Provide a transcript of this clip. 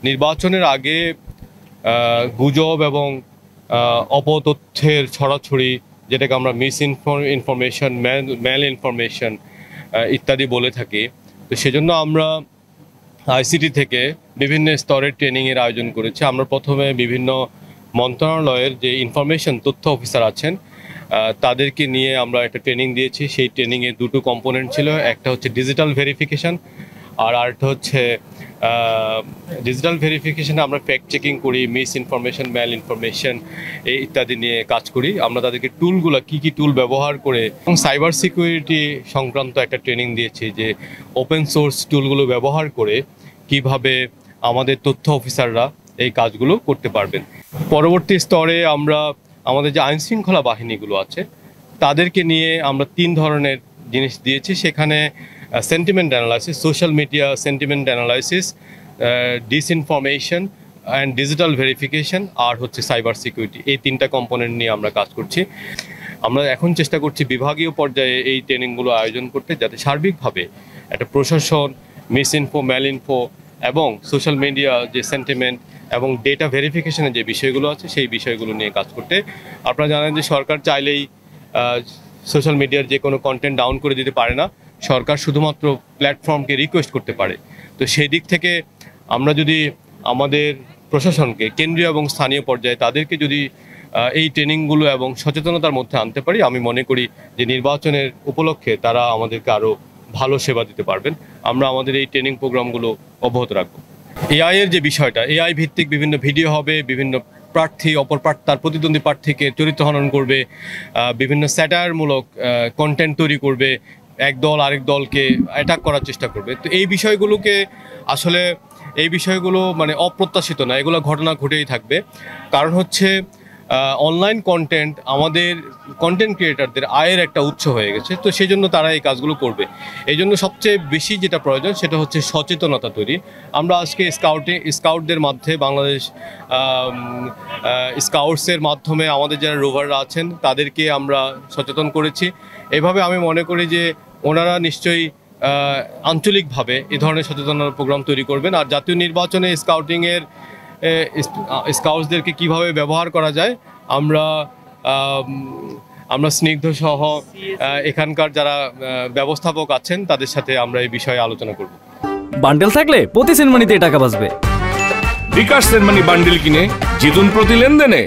নির্বাচনের আগে গুজব এবং অপতথ্যের ছড়াছড়ি, যেটাকে আমরা ইনফরমেশন, ম্যাল ইনফরমেশন ইত্যাদি বলে থাকি। তো সেজন্য আমরা আইসিটি থেকে বিভিন্ন স্তরের ট্রেনিংয়ের আয়োজন করেছি। আমরা প্রথমে বিভিন্ন মন্ত্রণালয়ের যে তথ্য অফিসার আছেন তাদেরকে নিয়ে আমরা একটা ট্রেনিং দিয়েছি। সেই ট্রেনিংয়ে দুটো কম্পোনেন্ট ছিল, একটা হচ্ছে ডিজিটাল ভেরিফিকেশন আর আরেকটা হচ্ছে ডিজিটাল ভেরিফিকেশনে আমরা ফ্যাক্ট চেকিং করি, ইনফরমেশন, ম্যাল ইনফরমেশন ইত্যাদি নিয়ে কাজ করি। আমরা তাদেরকে টুলগুলো কী টুল ব্যবহার করে এবং সাইবার সিকিউরিটি সংক্রান্ত একটা ট্রেনিং দিয়েছি, যে ওপেন সোর্স টুলগুলো ব্যবহার করে কিভাবে আমাদের তথ্য অফিসাররা এই কাজগুলো করতে পারবেন। পরবর্তী স্তরে আমরা আমাদের যে আইনশৃঙ্খলা বাহিনীগুলো আছে তাদেরকে নিয়ে আমরা 3 ধরনের জিনিস দিয়েছি। সেখানে sentiment analysis, social media sentiment analysis, disinformation and digital verification, আর হচ্ছে সাইবার সিকিউরিটি। এই 3টা কম্পোনেন্ট নিয়ে আমরা কাজ করছি। আমরা এখন চেষ্টা করছি বিভাগীয় পর্যায়ে এই ট্রেনিংগুলো আয়োজন করতে, যাতে সার্বিকভাবে একটা প্রশাসন ম্যাল ইনফো এবং সোশ্যাল মিডিয়া যে সেন্টিমেন্ট এবং ডেটা ভেরিফিকেশনের যে বিষয়গুলো আছে সেই বিষয়গুলো নিয়ে কাজ করতে। আপনারা জানেন যে সরকার চাইলেই সোশ্যাল মিডিয়ার যে কোনো কন্টেন্ট ডাউন করে দিতে পারে না। সরকার শুধুমাত্র প্ল্যাটফর্মকে রিকোয়েস্ট করতে পারে। তো সেই দিক থেকে আমরা যদি আমাদের প্রশাসনকে কেন্দ্রীয় এবং স্থানীয় পর্যায়ে তাদেরকে যদি এই ট্রেনিংগুলো এবং সচেতনতার মধ্যে আনতে পারি, আমি মনে করি যে নির্বাচনের উপলক্ষে তারা আমাদেরকে আরও ভালো সেবা দিতে পারবেন। আমরা আমাদের এই ট্রেনিং প্রোগ্রামগুলো অব্যাহত রাখব। এআই এর যে বিষয়টা, এআই ভিত্তিক বিভিন্ন ভিডিও হবে, বিভিন্ন প্রার্থী তার প্রতিদ্বন্দ্বী প্রার্থীকে চরিত্র হনন করবে, বিভিন্ন স্যাটায়ারমূলক কন্টেন্ট তৈরি করবে, এক দল আরেক দলকে অ্যাটাক করার চেষ্টা করবে। তো এই বিষয়গুলো মানে অপ্রত্যাশিত না, এগুলো ঘটনা ঘটেই থাকবে। কারণ হচ্ছে অনলাইন কন্টেন্ট আমাদের কন্টেন্ট ক্রিয়েটারদের আয়ের একটা উৎস হয়ে গেছে। তো সেই জন্য তারা এই কাজগুলো করবে। এই জন্য সবচেয়ে বেশি যেটা প্রয়োজন সেটা হচ্ছে সচেতনতা তৈরি। আমরা আজকে স্কাউটদের মাধ্যমে, বাংলাদেশ স্কাউটসের মাধ্যমে আমাদের যারা রোভাররা আছেন তাদেরকে আমরা সচেতন করেছি। এভাবে আমি মনে করি যে ওনারা নিশ্চয়ই আঞ্চলিকভাবে এই ধরনের সচেতনতা প্রোগ্রাম তৈরি করবেন। আর জাতীয় নির্বাচনে স্কাউটসদেরকে কিভাবে ব্যবহার করা যায়, আমরা স্নিগ্ধ সহ এখানকার যারা ব্যবস্থাপক আছেন তাদের সাথে আমরা এই বিষয়ে আলোচনা করব। বান্ডেল থাকলে প্রতি সেনমানিতে টাকা বাঁচবে। বিকাশ সেনমানি বান্ডেল কিনে জিতুন প্রতি লেনদেনে।